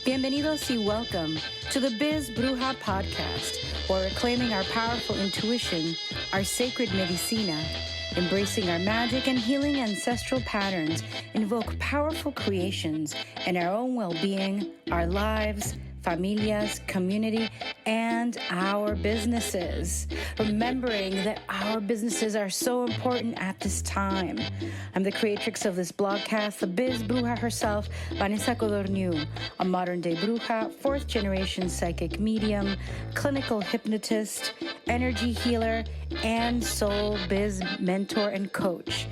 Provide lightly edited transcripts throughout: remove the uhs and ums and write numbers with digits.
Bienvenidos y welcome to the Biz Bruja podcast, where reclaiming our powerful intuition, our sacred medicina, embracing our magic and healing ancestral patterns, invoke powerful creations in our own well-being, our lives, familias, community, and our businesses. Remembering that our businesses are so important at this time. I'm the creatrix of this blogcast, the Biz Bruja herself, Vanessa Codorniu, a modern-day bruja, fourth-generation psychic medium, clinical hypnotist, energy healer, and soul biz mentor and coach.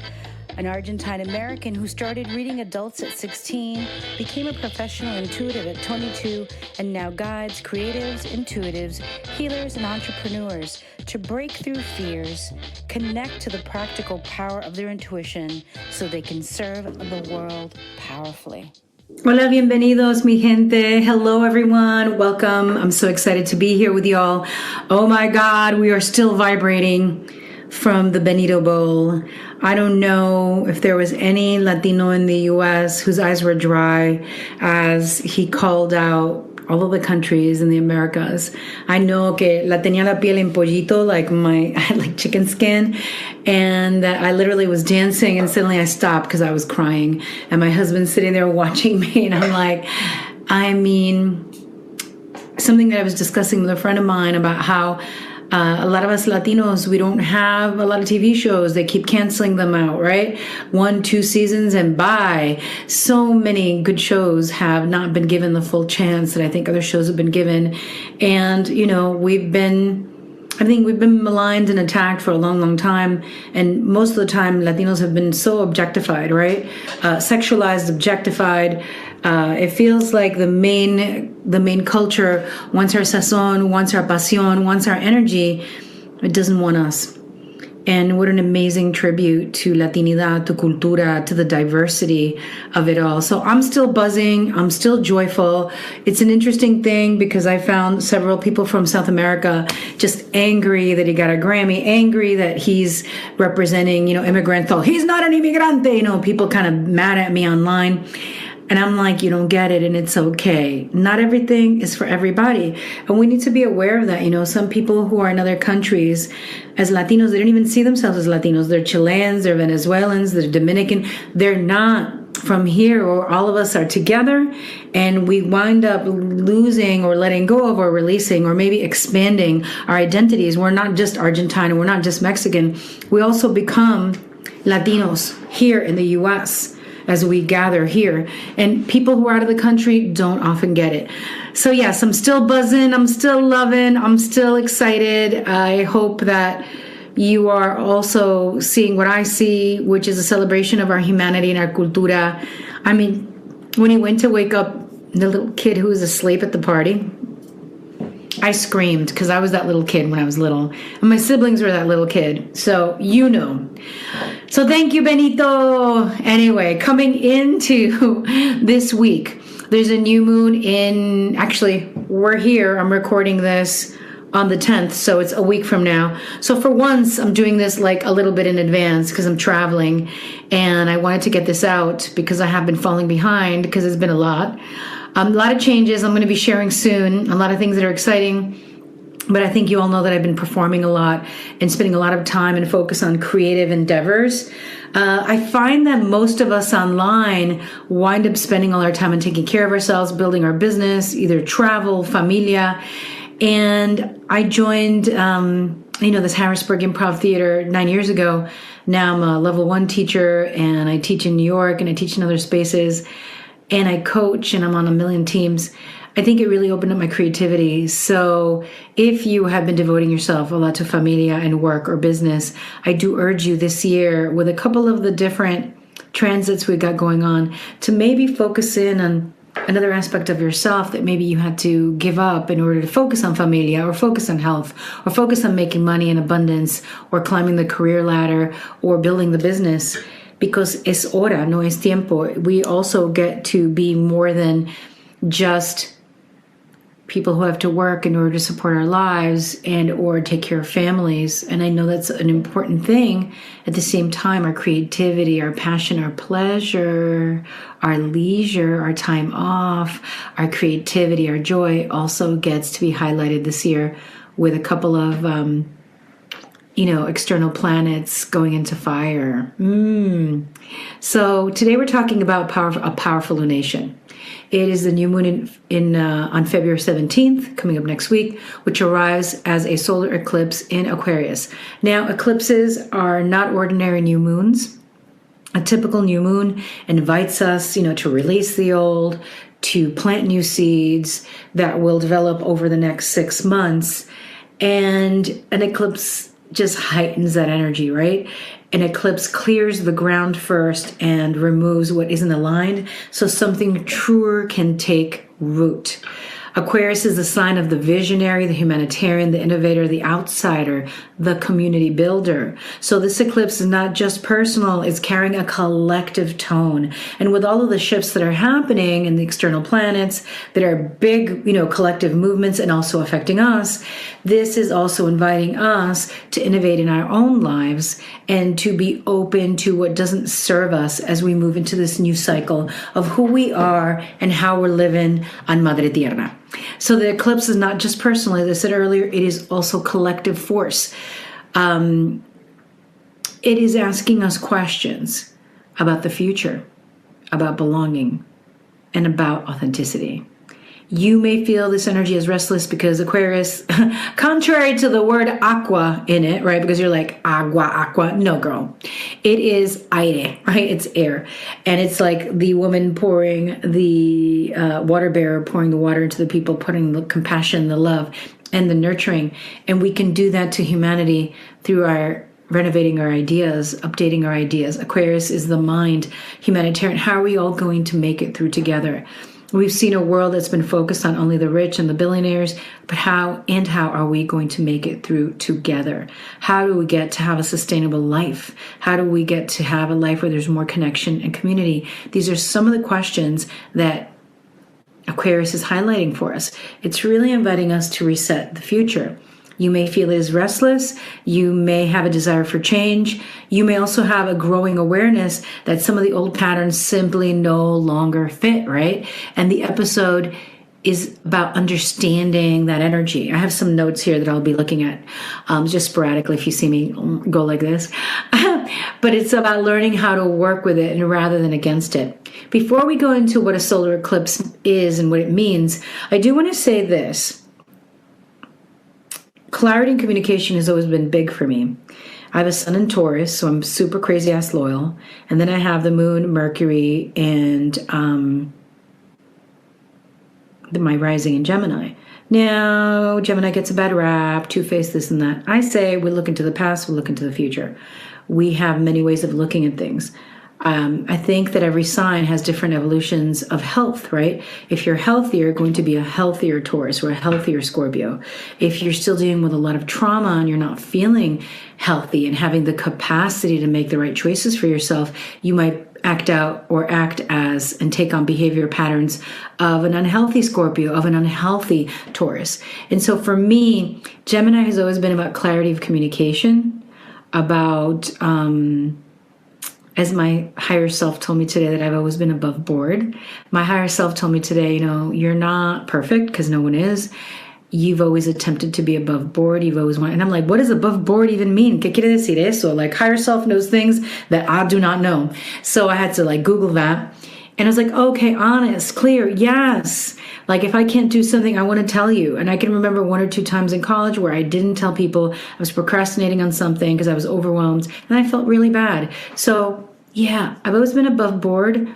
An Argentine-American who started reading adults at 16, became a professional intuitive at 22, and now guides creatives, intuitives, healers, and entrepreneurs to break through fears, connect to the practical power of their intuition so they can serve the world powerfully. Hola, bienvenidos, mi gente. Hello, everyone. Welcome. I'm so excited to be here with y'all. Oh my God, we are still vibrating from the Benito Bowl. I don't know if there was any Latino in the U.S. whose eyes were dry as he called out all of the countries in the Americas. I know que la tenía la piel en pollito, like I had like chicken skin, and I literally was dancing and suddenly I stopped because I was crying, and my husband's sitting there watching me, and I'm like, something that I was discussing with a friend of mine about how a lot of us Latinos, we don't have a lot of TV shows. They keep canceling them out, right? 1-2 seasons and bye. So many good shows have not been given the full chance that I think other shows have been given. And, you know, I think we've been maligned and attacked for a long, long time. And most of the time, Latinos have been so objectified, right? Sexualized, objectified. It feels like the main culture wants our sazon, wants our pasión, wants our energy. It doesn't want us. And what an amazing tribute to Latinidad, to cultura, to the diversity of it all. So I'm still buzzing. I'm still joyful. It's an interesting thing because I found several people from South America just angry that he got a Grammy, angry that he's representing, immigrant thought. He's not an inmigrante. People kind of mad at me online. And I'm like, you don't get it, and it's okay. Not everything is for everybody. And we need to be aware of that. Some people who are in other countries, as Latinos, they don't even see themselves as Latinos. They're Chileans, they're Venezuelans, they're Dominican. They're not from here, or all of us are together, and we wind up losing or letting go of or releasing or maybe expanding our identities. We're not just Argentine, we're not just Mexican. We also become Latinos here in the U.S., as we gather here. And people who are out of the country don't often get it. So yes, I'm still buzzing. I'm still loving. I'm still excited. I hope that you are also seeing what I see, which is a celebration of our humanity and our cultura. I mean, when he went to wake up the little kid who was asleep at the party, I screamed because I was that little kid when I was little. And my siblings were that little kid. So, So thank you, Benito. Anyway, coming into this week, there's a new moon actually, we're here. I'm recording this on the 10th, so it's a week from now. So for once, I'm doing this like a little bit in advance because I'm traveling. And I wanted to get this out because I have been falling behind because it's been a lot. A lot of changes I'm going to be sharing soon, a lot of things that are exciting, but I think you all know that I've been performing a lot and spending a lot of time and focus on creative endeavors. I find that most of us online wind up spending all our time on taking care of ourselves, building our business, either travel, familia, and I joined, this Harrisburg Improv Theater 9 years ago. Now I'm a level 1 teacher, and I teach in New York, and I teach in other spaces. And I coach, and I'm on a million teams. I think it really opened up my creativity. So if you have been devoting yourself a lot to familia and work or business, I do urge you this year, with a couple of the different transits we got going on, to maybe focus in on another aspect of yourself that maybe you had to give up in order to focus on familia, or focus on health, or focus on making money in abundance, or climbing the career ladder, or building the business. Because es hora, no es tiempo. We also get to be more than just people who have to work in order to support our lives and or take care of families. And I know that's an important thing. At the same time, our creativity, our passion, our pleasure, our leisure, our time off, our creativity, our joy also gets to be highlighted this year with a couple of external planets going into fire. So today we're talking about a powerful lunation. It is the new moon on February 17th, coming up next week, which arrives as a solar eclipse in Aquarius. Now, eclipses are not ordinary new moons. A typical new moon invites us, to release the old, to plant new seeds that will develop over the next 6 months. And an eclipse just heightens that energy, right? An eclipse clears the ground first and removes what isn't aligned so something truer can take root. Aquarius is the sign of the visionary, the humanitarian, the innovator, the outsider, the community builder. So this eclipse is not just personal, it's carrying a collective tone. And with all of the shifts that are happening in the external planets that are big, collective movements and also affecting us, this is also inviting us to innovate in our own lives and to be open to what doesn't serve us as we move into this new cycle of who we are and how we're living on Madre Tierra. So the eclipse is not just personal, as I said earlier, it is also collective force. It is asking us questions about the future, about belonging, and about authenticity. You may feel this energy is restless because Aquarius, contrary to the word aqua in it, right? Because you're like, agua. No, girl. It is aire, right? It's air. And it's like the woman pouring the water bearer, pouring the water into the people, putting the compassion, the love, and the nurturing. And we can do that to humanity through our renovating our ideas, updating our ideas. Aquarius is the mind, humanitarian. How are we all going to make it through together? We've seen a world that's been focused on only the rich and the billionaires, but how are we going to make it through together? How do we get to have a sustainable life? How do we get to have a life where there's more connection and community? These are some of the questions that Aquarius is highlighting for us. It's really inviting us to reset the future. You may feel it is restless. You may have a desire for change. You may also have a growing awareness that some of the old patterns simply no longer fit, right? And the episode is about understanding that energy. I have some notes here that I'll be looking at just sporadically if you see me go like this. But it's about learning how to work with it and rather than against it. Before we go into what a solar eclipse is and what it means, I do want to say this. Clarity and communication has always been big for me. I have a sun in Taurus, so I'm super crazy ass loyal. And then I have the moon, Mercury, and my rising in Gemini. Now, Gemini gets a bad rap, two-faced, this and that. I say we look into the past, we look into the future. We have many ways of looking at things. I think that every sign has different evolutions of health, right? If you're healthy, you're going to be a healthier Taurus or a healthier Scorpio. If you're still dealing with a lot of trauma and you're not feeling healthy and having the capacity to make the right choices for yourself, you might act out or act as and take on behavior patterns of an unhealthy Scorpio, of an unhealthy Taurus. And so for me, Gemini has always been about clarity of communication, about as my higher self told me today, that I've always been above board. My higher self told me today, you're not perfect because no one is. You've always attempted to be above board. You've always wanted. And I'm like, what does above board even mean? ¿Qué quiere decir eso? Like, higher self knows things that I do not know. So I had to Google that. And I was like, okay, honest, clear, yes. Like if I can't do something, I want to tell you. And I can remember 1 or 2 times in college where I didn't tell people. I was procrastinating on something because I was overwhelmed and I felt really bad. So yeah, I've always been above board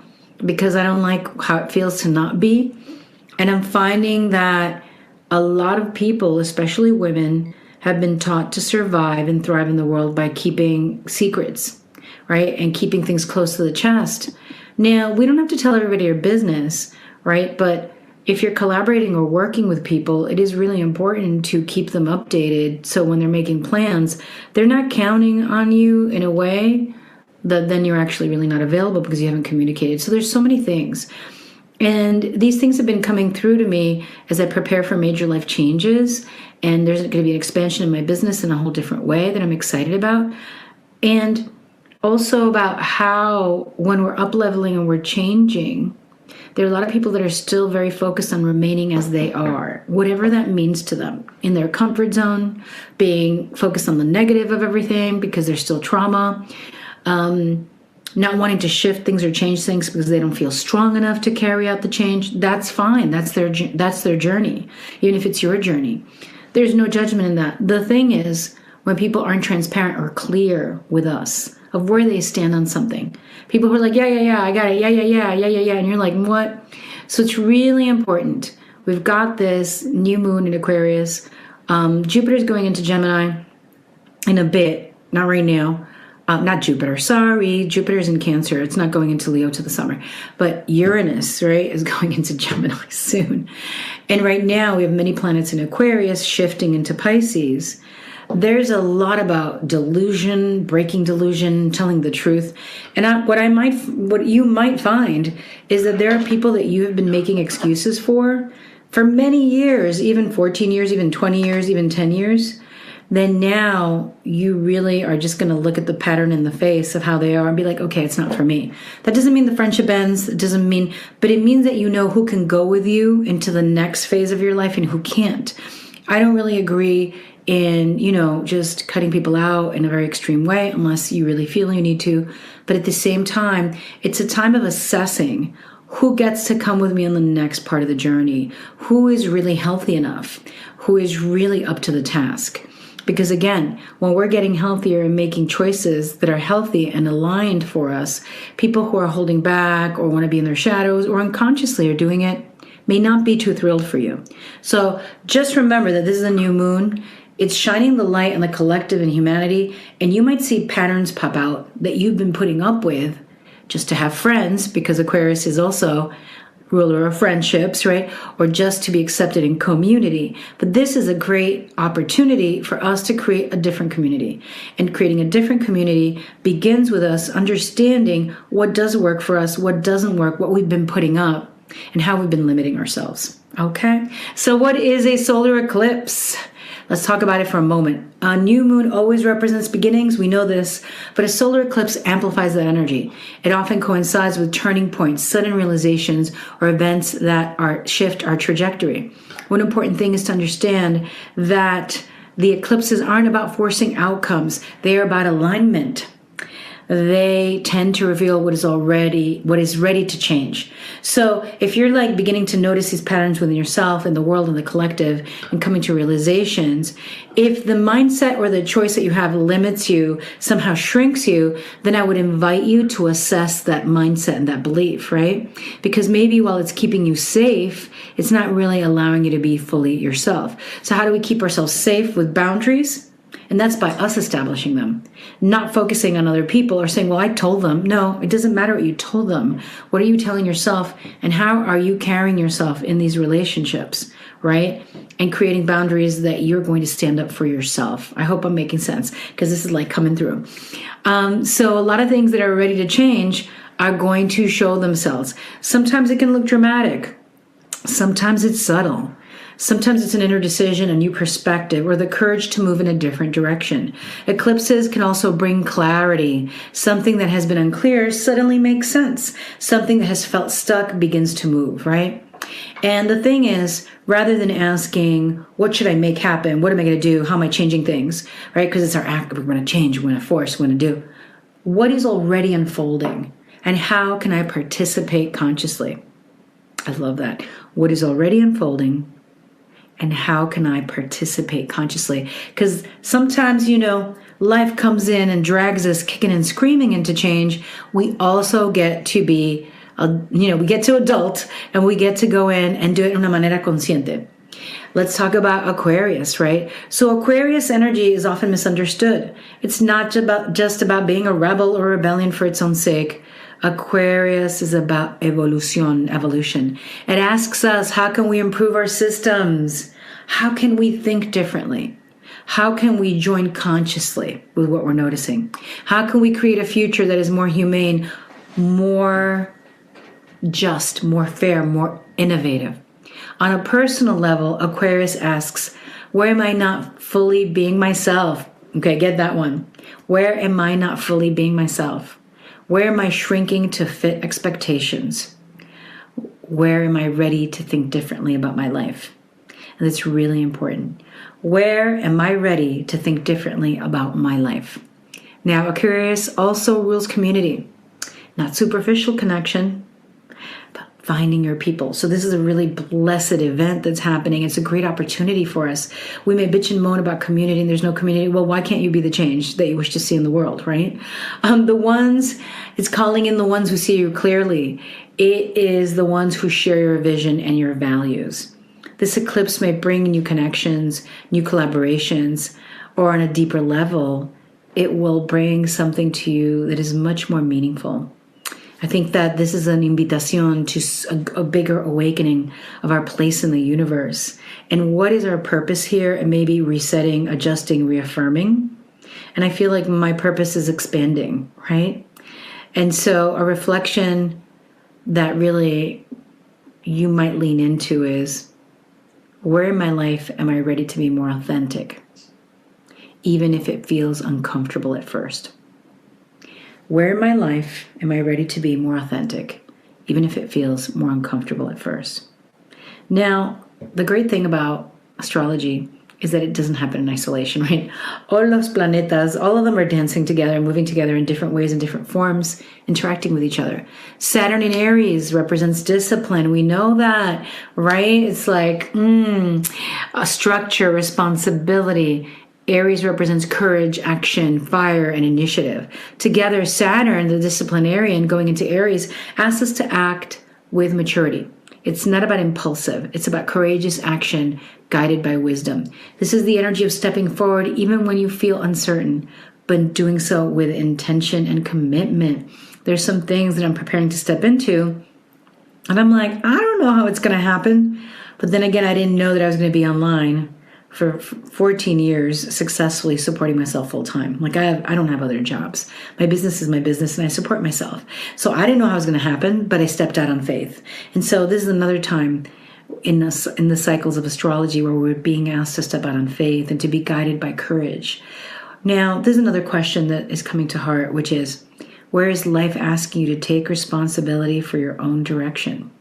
because I don't like how it feels to not be. And I'm finding that a lot of people, especially women, have been taught to survive and thrive in the world by keeping secrets, right? And keeping things close to the chest. Now, we don't have to tell everybody your business, right? But if you're collaborating or working with people, it is really important to keep them updated. So when they're making plans, they're not counting on you in a way that then you're actually really not available because you haven't communicated. So there's so many things. And these things have been coming through to me as I prepare for major life changes. And there's going to be an expansion in my business in a whole different way that I'm excited about. And also about how when we're up leveling and we're changing, there are a lot of people that are still very focused on remaining as they are, whatever that means to them, in their comfort zone, being focused on the negative of everything because there's still trauma, not wanting to shift things or change things because they don't feel strong enough to carry out the change. That's fine. That's their journey, even if it's your journey. There's no judgment in that. The thing is, when people aren't transparent or clear with us of where they stand on something, people who are like, yeah, I got it, yeah, and you're like, what? So it's really important. We've got this new moon in Aquarius. Jupiter's going into Gemini in a bit, not right now. Not Jupiter, sorry. Jupiter's in Cancer. It's not going into Leo to the summer. But Uranus, right, is going into Gemini soon. And right now we have many planets in Aquarius shifting into Pisces. There's a lot about delusion, breaking delusion, telling the truth. And what you might find is that there are people that you have been making excuses for many years, even 14 years, even 20 years, even 10 years. Then now you really are just going to look at the pattern in the face of how they are and be like, okay, it's not for me. That doesn't mean the friendship ends. It doesn't mean, but it means that you know who can go with you into the next phase of your life and who can't. I don't really agree in, just cutting people out in a very extreme way unless you really feel you need to. But at the same time, it's a time of assessing who gets to come with me on the next part of the journey, who is really healthy enough, who is really up to the task. Because again, when we're getting healthier and making choices that are healthy and aligned for us, people who are holding back or want to be in their shadows or unconsciously are doing it may not be too thrilled for you. So just remember that this is a new moon. It's shining the light on the collective and humanity, and you might see patterns pop out that you've been putting up with just to have friends, because Aquarius is also ruler of friendships, right? Or just to be accepted in community. But this is a great opportunity for us to create a different community. And creating a different community begins with us understanding what does work for us, what doesn't work, what we've been putting up, and how we've been limiting ourselves. Okay? So what is a solar eclipse? Let's talk about it for a moment. A new moon always represents beginnings. We know this, but a solar eclipse amplifies that energy. It often coincides with turning points, sudden realizations, or events that shift our trajectory. One important thing is to understand that the eclipses aren't about forcing outcomes. They are about alignment. They tend to reveal what is ready to change. So if you're like beginning to notice these patterns within yourself and the world and the collective and coming to realizations, if the mindset or the choice that you have limits you, somehow shrinks you, then I would invite you to assess that mindset and that belief, right? Because maybe while it's keeping you safe, it's not really allowing you to be fully yourself. So how do we keep ourselves safe with boundaries? And that's by us establishing them, not focusing on other people or saying, well, I told them. No, it doesn't matter what you told them. What are you telling yourself, and how are you carrying yourself in these relationships, right? And creating boundaries that you're going to stand up for yourself. I hope I'm making sense, because this is like coming through. So a lot of things that are ready to change are going to show themselves. Sometimes it can look dramatic. Sometimes it's subtle. Sometimes it's an inner decision, a new perspective, or the courage to move in a different direction. Eclipses can also bring clarity. Something that has been unclear suddenly makes sense. Something that has felt stuck begins to move, right? And the thing is, rather than asking, what should I make happen? What am I going to do? How am I changing things? Right? Because it's our act. We're going to change. We're going to force. We're going to do. What is already unfolding? And how can I participate consciously? I love that. What is already unfolding? And how can I participate consciously? Because sometimes, life comes in and drags us kicking and screaming into change. We also get to be, we get to adult and we get to go in and do it de una manera consciente. Let's talk about Aquarius, right? So Aquarius energy is often misunderstood. It's not just about being a rebel or rebellion for its own sake. Aquarius is about evolution. It asks us, how can we improve our systems? How can we think differently? How can we join consciously with what we're noticing? How can we create a future that is more humane, more just, more fair, more innovative. On a personal level, Aquarius asks, where am I not fully being myself? Okay, get that one. Where am I not fully being myself? Where am I shrinking to fit expectations? Where am I ready to think differently about my life? And it's really important. Where am I ready to think differently about my life? Now, Aquarius also rules community, not superficial connection, but finding your people. So this is a really blessed event that's happening. It's a great opportunity for us. We may bitch and moan about community and there's no community. Well, why can't you be the change that you wish to see in the world, right? It's calling in the ones who see you clearly. It is the ones who share your vision and your values. This eclipse may bring new connections, new collaborations, or on a deeper level, it will bring something to you that is much more meaningful. I think that this is an invitation to a bigger awakening of our place in the universe. And what is our purpose here? And maybe resetting, adjusting, reaffirming. And I feel like my purpose is expanding, right? And so a reflection that really you might lean into is, where in my life am I ready to be more authentic, even if it feels uncomfortable at first? Where in my life am I ready to be more authentic, even if it feels more uncomfortable at first? Now, the great thing about astrology is that it doesn't happen in isolation, right? All los planetas, all of them are dancing together and moving together in different ways, in different forms, interacting with each other. Saturn in Aries represents discipline. We know that, right? It's like a structure, responsibility. Aries represents courage, action, fire, and initiative. Together, Saturn, the disciplinarian going into Aries, asks us to act with maturity. It's not about impulsive. It's about courageous action guided by wisdom. This is the energy of stepping forward even when you feel uncertain, but doing so with intention and commitment. There's some things that I'm preparing to step into, and I'm like, I don't know how it's going to happen. But then again, I didn't know that I was going to be online for 14 years successfully supporting myself full time. Like I don't have other jobs. My business is my business and I support myself. So I didn't know how it was going to happen, but I stepped out on faith. And so this is another time in the cycles of astrology where we're being asked to step out on faith and to be guided by courage. Now, there's another question that is coming to heart, which is, where is life asking you to take responsibility for your own direction?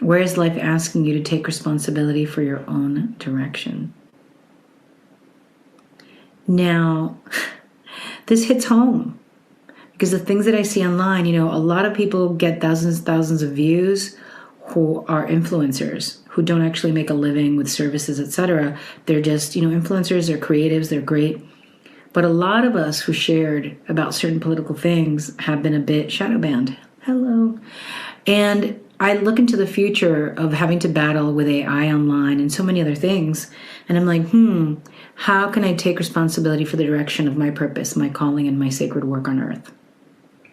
Where is life asking you to take responsibility for your own direction? Now, this hits home because the things that I see online, a lot of people get thousands of views who are influencers, who don't actually make a living with services, etc. They're just, influencers, they're creatives, they're great. But a lot of us who shared about certain political things have been a bit shadow banned. Hello. And I look into the future of having to battle with AI online and so many other things. And I'm like, how can I take responsibility for the direction of my purpose, my calling, and my sacred work on earth?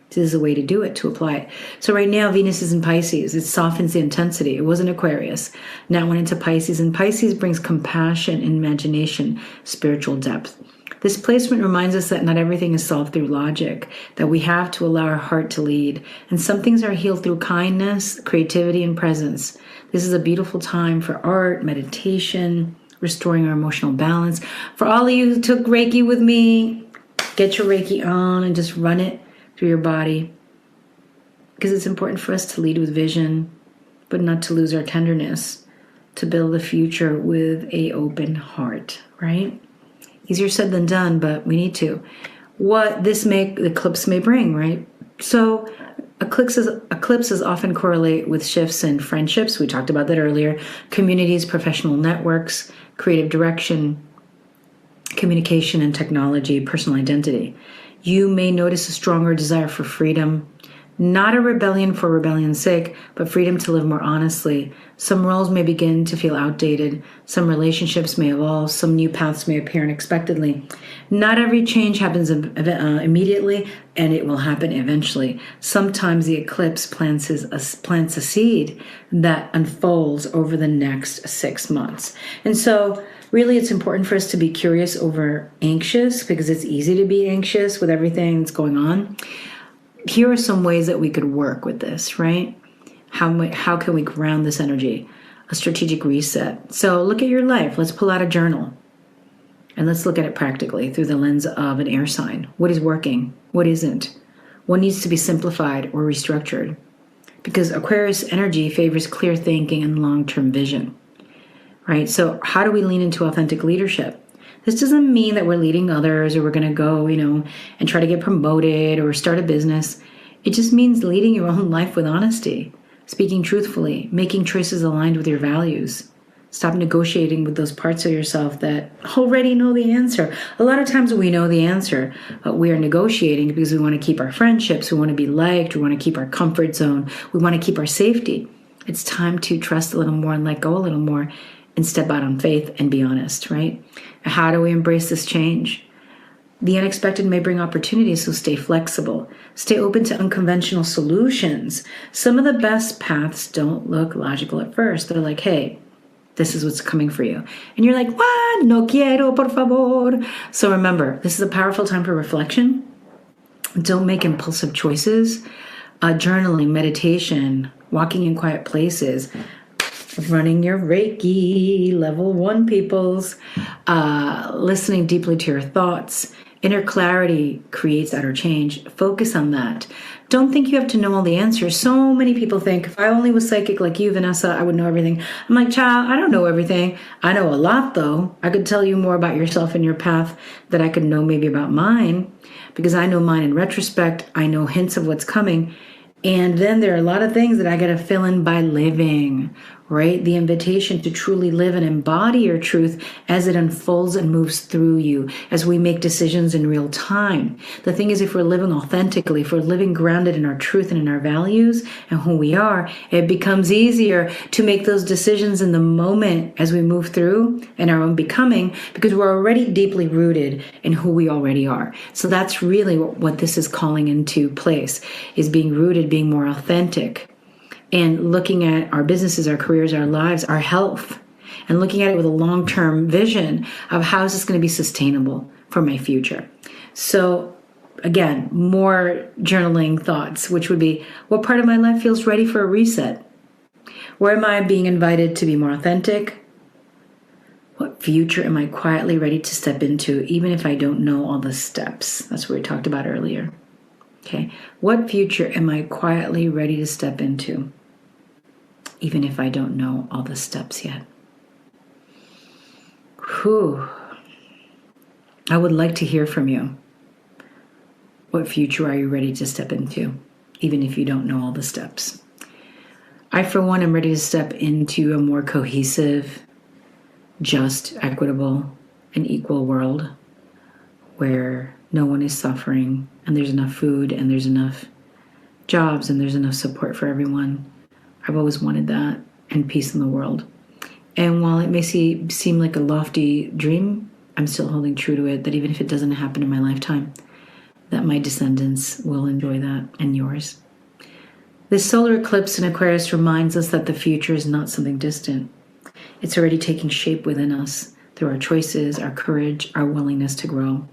This is a way to do it, to apply it. So right now, Venus is in Pisces. It softens the intensity. It was in Aquarius. Now it went into Pisces. And Pisces brings compassion, imagination, spiritual depth. This placement reminds us that not everything is solved through logic, that we have to allow our heart to lead. And some things are healed through kindness, creativity, and presence. This is a beautiful time for art, meditation, restoring our emotional balance. For all of you who took Reiki with me, get your Reiki on and just run it through your body. Because it's important for us to lead with vision, but not to lose our tenderness, to build a future with an open heart, right? Easier said than done, but we need to. What this eclipse may bring, right? So eclipses often correlate with shifts in friendships. We talked about that earlier. Communities, professional networks, creative direction, communication and technology, personal identity. You may notice a stronger desire for freedom, not a rebellion for rebellion's sake, but freedom to live more honestly. Some roles may begin to feel outdated. Some relationships may evolve. Some new paths may appear unexpectedly. Not every change happens immediately, and it will happen eventually. Sometimes the eclipse plants a seed that unfolds over the next 6 months. And so really, it's important for us to be curious over anxious, because it's easy to be anxious with everything that's going on. here are some ways that we could work with this, right? How can we ground this energy? A strategic reset. So look at your life. Let's pull out a journal. And let's look at it practically through the lens of an air sign. What is working? What isn't? What needs to be simplified or restructured? Because Aquarius energy favors clear thinking and long-term vision, right? So how do we lean into authentic leadership? This doesn't mean that we're leading others or we're going to go, and try to get promoted or start a business. It just means leading your own life with honesty, speaking truthfully, making choices aligned with your values. Stop negotiating with those parts of yourself that already know the answer. A lot of times we know the answer, but we are negotiating because we want to keep our friendships, we want to be liked, we want to keep our comfort zone, we want to keep our safety. It's time to trust a little more and let go a little more and step out on faith and be honest, right? How do we embrace this change? The unexpected may bring opportunities, so stay flexible. Stay open to unconventional solutions. Some of the best paths don't look logical at first. They're like, hey, this is what's coming for you. And you're like, what? No quiero, por favor. So remember, this is a powerful time for reflection. Don't make impulsive choices. Journaling, meditation, walking in quiet places, running your Reiki, level 1 peoples, listening deeply to your thoughts. Inner clarity creates outer change. Focus on that. Don't think you have to know all the answers. So many people think, if I only was psychic like you, Vanessa, I would know everything. I'm like, child, I don't know everything. I know a lot, though. I could tell you more about yourself and your path that I could know maybe about mine, because I know mine in retrospect. I know hints of what's coming. And then there are a lot of things that I got to fill in by living, right? The invitation to truly live and embody your truth as it unfolds and moves through you, as we make decisions in real time. The thing is, if we're living authentically, if we're living grounded in our truth and in our values and who we are, it becomes easier to make those decisions in the moment as we move through in our own becoming, because we're already deeply rooted in who we already are. So that's really what this is calling into place, is being rooted, being more authentic, and looking at our businesses, our careers, our lives, our health, and looking at it with a long-term vision of how is this going to be sustainable for my future. So again, more journaling thoughts, which would be, what part of my life feels ready for a reset? Where am I being invited to be more authentic? What future am I quietly ready to step into, even if I don't know all the steps? That's what we talked about earlier. Okay, what future am I quietly ready to step into, even if I don't know all the steps yet? Whew. I would like to hear from you. What future are you ready to step into, even if you don't know all the steps? I, for one, am ready to step into a more cohesive, just, equitable, and equal world where no one is suffering, and there's enough food, and there's enough jobs, and there's enough support for everyone. I've always wanted that, and peace in the world. And while it may seem like a lofty dream, I'm still holding true to it, that even if it doesn't happen in my lifetime, that my descendants will enjoy that, and yours. This solar eclipse in Aquarius reminds us that the future is not something distant. It's already taking shape within us through our choices, our courage, our willingness to grow.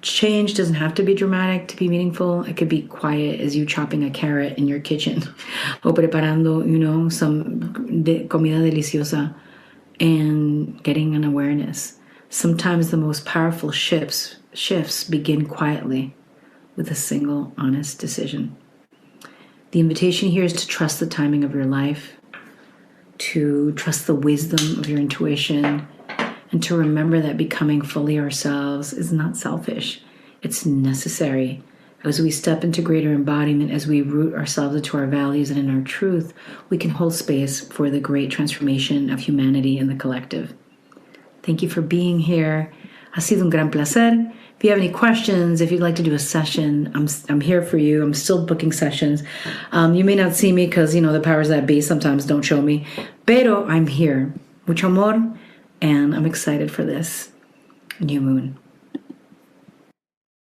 Change doesn't have to be dramatic to be meaningful. It could be quiet as you chopping a carrot in your kitchen o preparando, some comida deliciosa and getting an awareness. Sometimes the most powerful shifts begin quietly with a single honest decision. The invitation here is to trust the timing of your life, to trust the wisdom of your intuition, and to remember that becoming fully ourselves is not selfish. It's necessary. As we step into greater embodiment, as we root ourselves into our values and in our truth, we can hold space for the great transformation of humanity and the collective. Thank you for being here. Ha sido un gran placer. If you have any questions, if you'd like to do a session, I'm here for you. I'm still booking sessions. You may not see me because, the powers that be sometimes don't show me. Pero I'm here. Mucho amor. And I'm excited for this new moon.